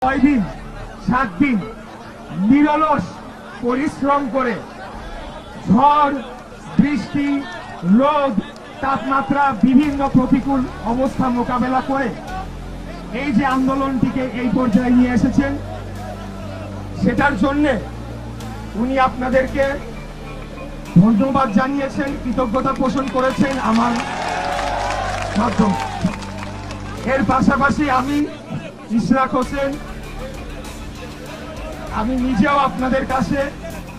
6 দিন 7 দিন নিরলস পরিশ্রম করে ঝড় বৃষ্টি রোদ তাপমাত্রা বিভিন্ন প্রতিকূল অবস্থা মোকাবেলা করে এই যে আন্দোলনটিকে এই পর্যায়ে নিয়ে এসেছেন, সেটার জন্য উনি আপনাদেরকে ধন্যবাদ জানিয়েছেন, কৃতজ্ঞতা পোষণ করেছেন আমার মাধ্যমে। এর পাশাপাশি আমি ইশরাক হোসেন, আমি নিজেও আপনাদের কাছে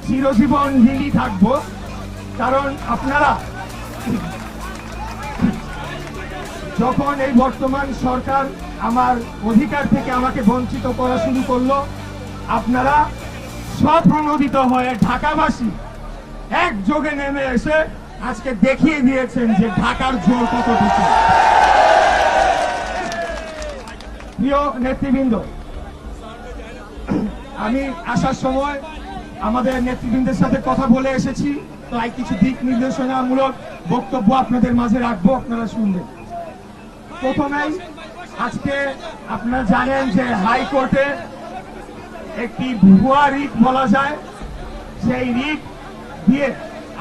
চিরজীবন ঋণী থাকব, কারণ আপনারা যখন এই বর্তমান সরকার আমার অধিকার থেকে আমাকে বঞ্চিত করা শুরু করলো, আপনারা স্বপ্রণোদিত হয়ে ঢাকাবাসী একযোগে নেমে এসে আজকে দেখিয়ে দিয়েছেন যে ঢাকার জোর কতটুকু। প্রিয় নেতৃবৃন্দ, আমি আসার সময় আমাদের নেতৃবৃন্দের সাথে কথা বলে এসেছি, তাই কিছু দিক নির্দেশনামূলক বক্তব্য আপনাদের মাঝে রাখবো, আপনারা শুনবেন। প্রথমেই আজকে আপনারা জানেন যে হাইকোর্টে একটি ভুয়া রিট বলা যায়, সেই রিট দিয়ে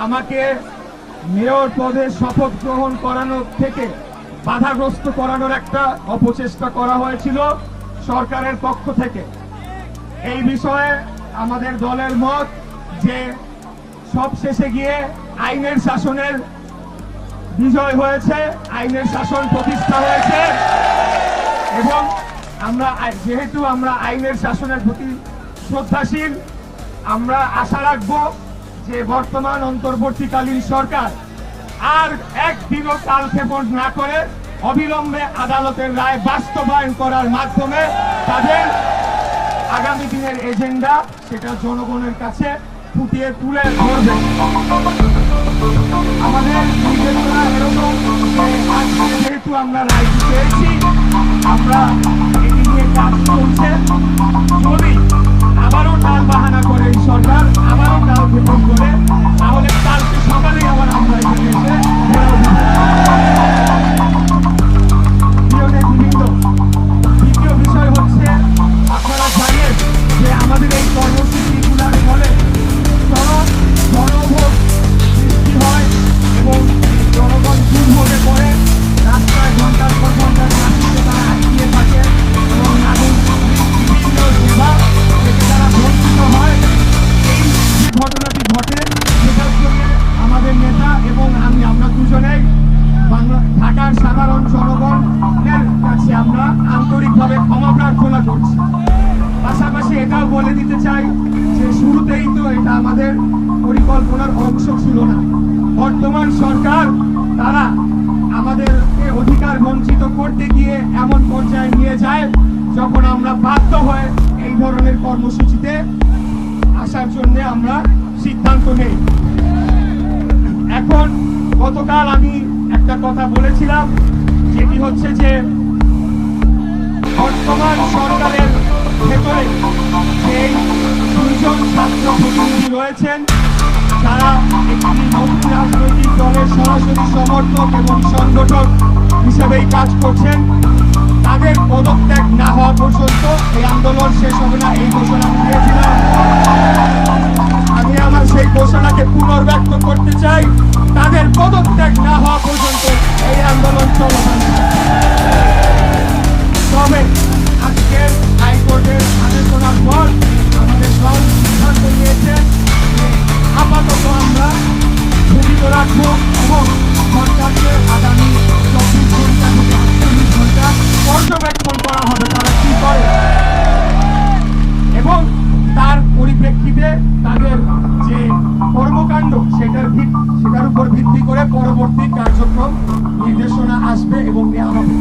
আমাকে মেয়র পদে শপথ গ্রহণ করানোর থেকে বাধাগ্রস্ত করানোর একটা অপচেষ্টা করা হয়েছিল সরকারের পক্ষ থেকে। এই বিষয়ে আমাদের দলের মত যে সব শেষে গিয়ে আইনের শাসনের বিজয় হয়েছে, আইনের শাসন প্রতিষ্ঠা হয়েছে, এবং যেহেতু আমরা আইনের শাসনের প্রতি শ্রদ্ধাশীল, আমরা আশা রাখব যে বর্তমান অন্তর্বর্তীকালীন সরকার আর একদিনও কালক্ষেপণ না করে অবিলম্বে আদালতের রায় বাস্তবায়ন করার মাধ্যমে তাদের আগামী দিনের এজেন্ডা সেটা জনগণের কাছে ফুটিয়ে তুলে ধরবে। আমাদের নির্দেশনা এরকম যে আজকে যেহেতু আমরা রায় পেয়েছি, আমরা এটি নিয়ে কাজ চলছে। যদি আবারও টাল বাহানা করে এই সরকার, আবারও টাল ক্ষেপণ করে, তাহলে কালকে সকালেই আবার আমরা এখানে এসে দ্বিতীয় বিষয় হচ্ছে, আপনারা জানেন যে আমাদের এই কর্মসূচিগুলোর ফলে জনভোগ সৃষ্টি হয় এবং জনগণ দুর্ভোগে পড়ে, রাস্তায় ঘন্টার পর ঘন্টা ট্রাফিকে তারা আটকিয়ে থাকে এবং নাগরিক বিভিন্ন সেবা থেকে তারা বঞ্চিত হয়। এই যে ঘটনাটি ঘটে, সেটার জন্য আমাদের নেতা এবং আমরা দুজনেই ঢাকার সাধারণ জনগণের কাছে আমরা আন্তরিকভাবে ক্ষমা প্রার্থনা করছি। পাশাপাশি এটাও বলে দিতে চাই যে শুরুতেই তো এটা আমাদের পরিকল্পনার অংশ ছিল না। বর্তমান সরকার তারা আমাদেরকে অধিকার বঞ্চিত করতে গিয়ে এমন পর্যায়ে নিয়ে যায় যখন আমরা বাধ্য হয়ে এই ধরনের কর্মসূচিতে আসার জন্য আমরা সিদ্ধান্ত নেই। এখন গতকাল আমি একটা কথা বলেছিলাম, যেটি হচ্ছে যে বর্তমান সরকারের ভেতরে যেই দুইজন ছাত্র প্রতিনিধি রয়েছেন, তারা একটি নতুন রাজনৈতিক দলের সরাসরি সমর্থক এবং সংগঠক হিসেবেই কাজ করছেন। তাদের পদত্যাগ না হওয়া পর্যন্ত এই আন্দোলন শেষ হবে না, এই ঘোষণা দিয়েছিলাম। আমি আমার সেই ঘোষণাকে পুনর্ব্যক্ত করতে চাই, তাদের পদত্যাগ না হওয়া পর্যন্ত এই আন্দোলন চলমান। তবে আজকে হাইকোর্টের আদেশনার পর আমাদের দল সিদ্ধান্ত নিয়েছে যে আপাতত আমরা স্থগিত রাখবো এবং সরকারকে আগামী 24 ঘন্টা থেকে 48 ঘন্টা পর্যবেক্ষণ করা হবে তারা কি করে, এবং তার পরিপ্রেক্ষিতে তাদের যে কর্মকাণ্ড সেটার উপর ভিত্তি করে পরবর্তী কার্যক্রম নির্দেশনা আসবে এবং নেওয়া হবে।